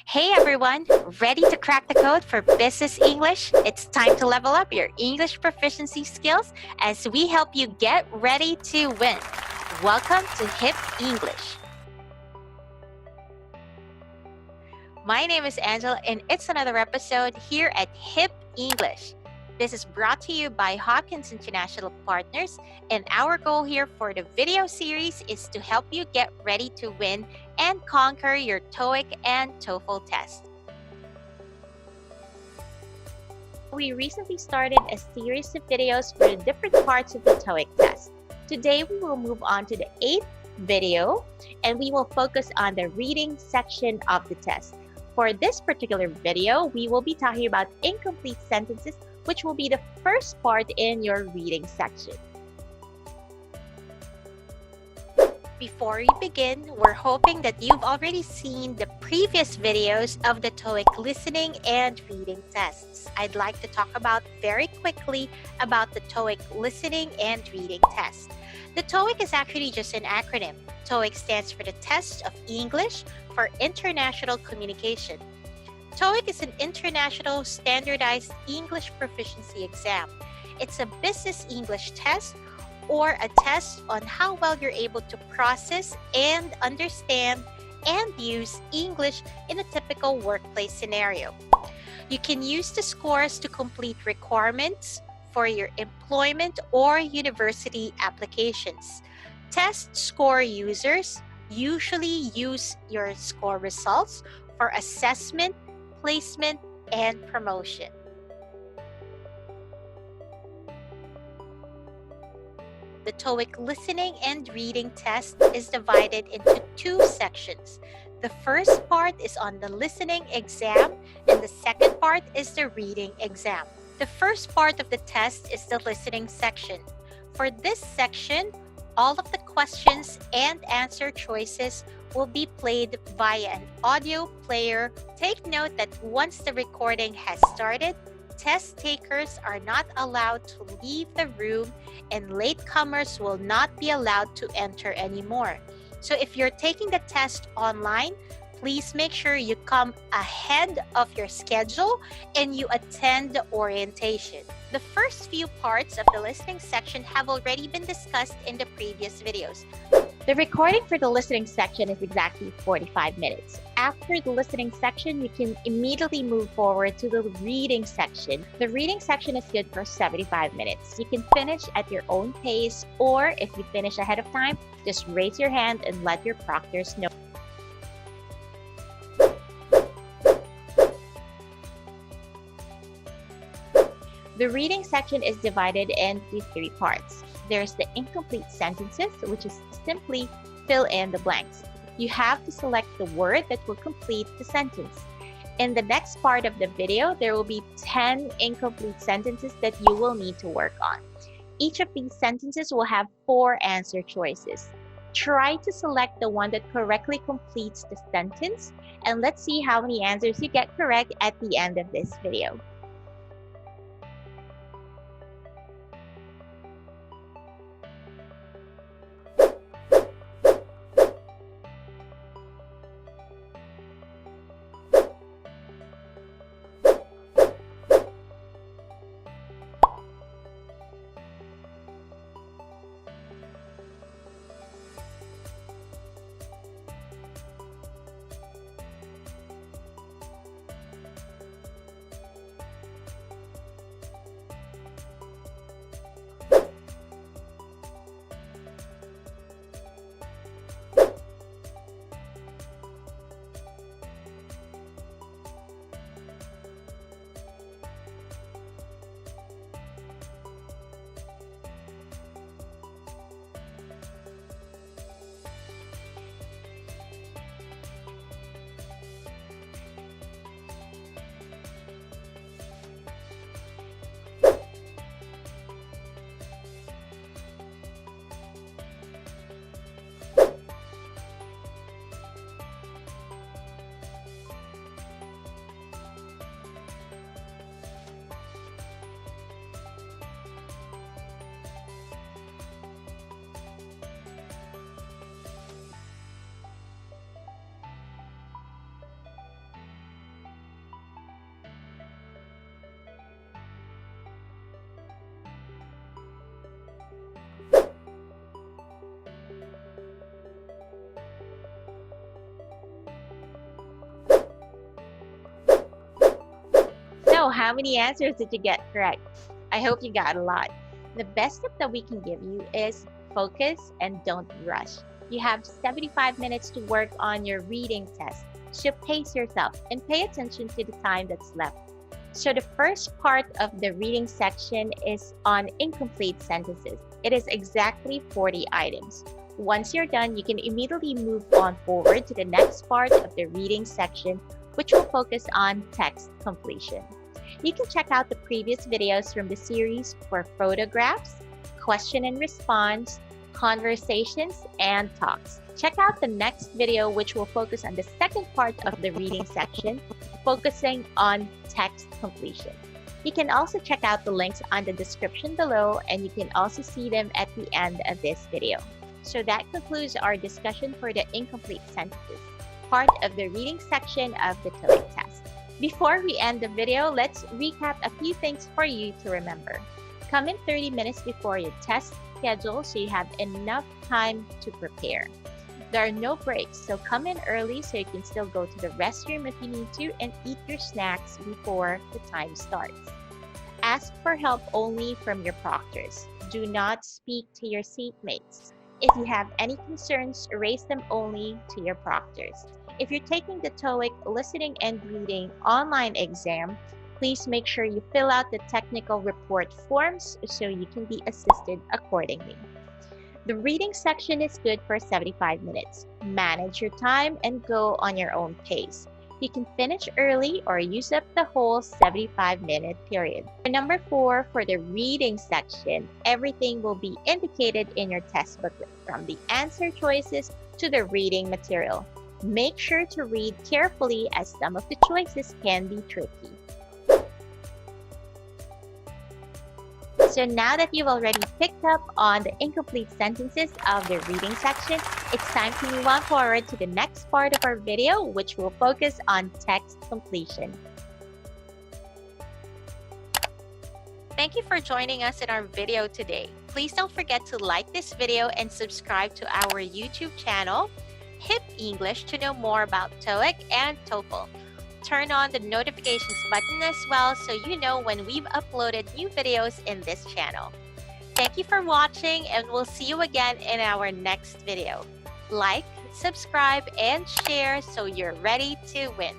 Hey everyone, ready to crack the code for business English? It's time to level up your English proficiency skills as we help you get ready to win. Welcome to Hip English. My name is Angela and it's another episode here at Hip English. This is brought to you by Hopkins International Partners, and our goal here for the video series is to help you get ready to win and conquer your TOEIC and TOEFL test. We recently started a series of videos for the different parts of the TOEIC test. Today we will move on to the 8th video, and we will focus on the reading section of the test. For this particular video, we will be talking about incomplete sentences, which will be the first part in your reading section. Before we begin, we're hoping that you've already seen the previous videos of the TOEIC listening and reading tests. I'd like to talk about very quickly about the TOEIC listening and reading test. The TOEIC is actually just an acronym. TOEIC stands for the Test of English for International Communication. TOEIC is an international standardized English proficiency exam. It's a business English test or a test on how well you're able to process and understand and use English in a typical workplace scenario. You can use the scores to complete requirements for your employment or university applications. Test score users usually use your score results for assessment, placement, and promotion. The TOEIC listening and reading test is divided into 2 sections. The first part is on the listening exam, and the second part is the reading exam. The first part of the test is the listening section. For this section, all of the questions and answer choices will be played via an audio player. Take note that once the recording has started, test takers are not allowed to leave the room and latecomers will not be allowed to enter anymore. So if you're taking the test online, please make sure you come ahead of your schedule and you attend the orientation. The first few parts of the listening section have already been discussed in the previous videos. The recording for the listening section is exactly 45 minutes. After the listening section, you can immediately move forward to the reading section. The reading section is good for 75 minutes. You can finish at your own pace, or if you finish ahead of time, just raise your hand and let your proctors know. The reading section is divided into 3 parts. There's the incomplete sentences, which is simply fill in the blanks. You have to select the word that will complete the sentence. In the next part of the video, there will be 10 incomplete sentences that you will need to work on. Each of these sentences will have 4 answer choices. Try to select the one that correctly completes the sentence, and let's see how many answers you get correct at the end of this video. So, how many answers did you get correct? I hope you got a lot. The best tip that we can give you is focus and don't rush. You have 75 minutes to work on your reading test. So pace yourself and pay attention to the time that's left. So the first part of the reading section is on incomplete sentences. It is exactly 40 items. Once you're done, you can immediately move on forward to the next part of the reading section, which will focus on text completion. You can check out the previous videos from the series for photographs, question and response, conversations, and talks. Check out the next video, which will focus on the second part of the reading section, focusing on text completion. You can also check out the links on the description below, and you can also see them at the end of this video. So that concludes our discussion for the incomplete sentences, part of the reading section of the TOEIC test. Before we end the video, let's recap a few things for you to remember. Come in 30 minutes before your test schedule so you have enough time to prepare. There are no breaks, so come in early so you can still go to the restroom if you need to and eat your snacks before the time starts. Ask for help only from your proctors. Do not speak to your seatmates. If you have any concerns, raise them only to your proctors. If you're taking the TOEIC Listening and Reading online exam, please make sure you fill out the technical report forms so you can be assisted accordingly. The reading section is good for 75 minutes. Manage your time and go on your own pace. You can finish early or use up the whole 75-minute period. Number 4, for the reading section, everything will be indicated in your test booklet, from the answer choices to the reading material. Make sure to read carefully as some of the choices can be tricky. So now that you've already picked up on the incomplete sentences of the reading section, it's time to move on forward to the next part of our video, which will focus on text completion. Thank you for joining us in our video today. Please don't forget to like this video and subscribe to our YouTube channel, HIP English, to know more about TOEIC and TOEFL. Turn on the notifications button as well so you know when we've uploaded new videos in this channel. Thank you for watching, and we'll see you again in our next video. Like, subscribe, and share so you're ready to win.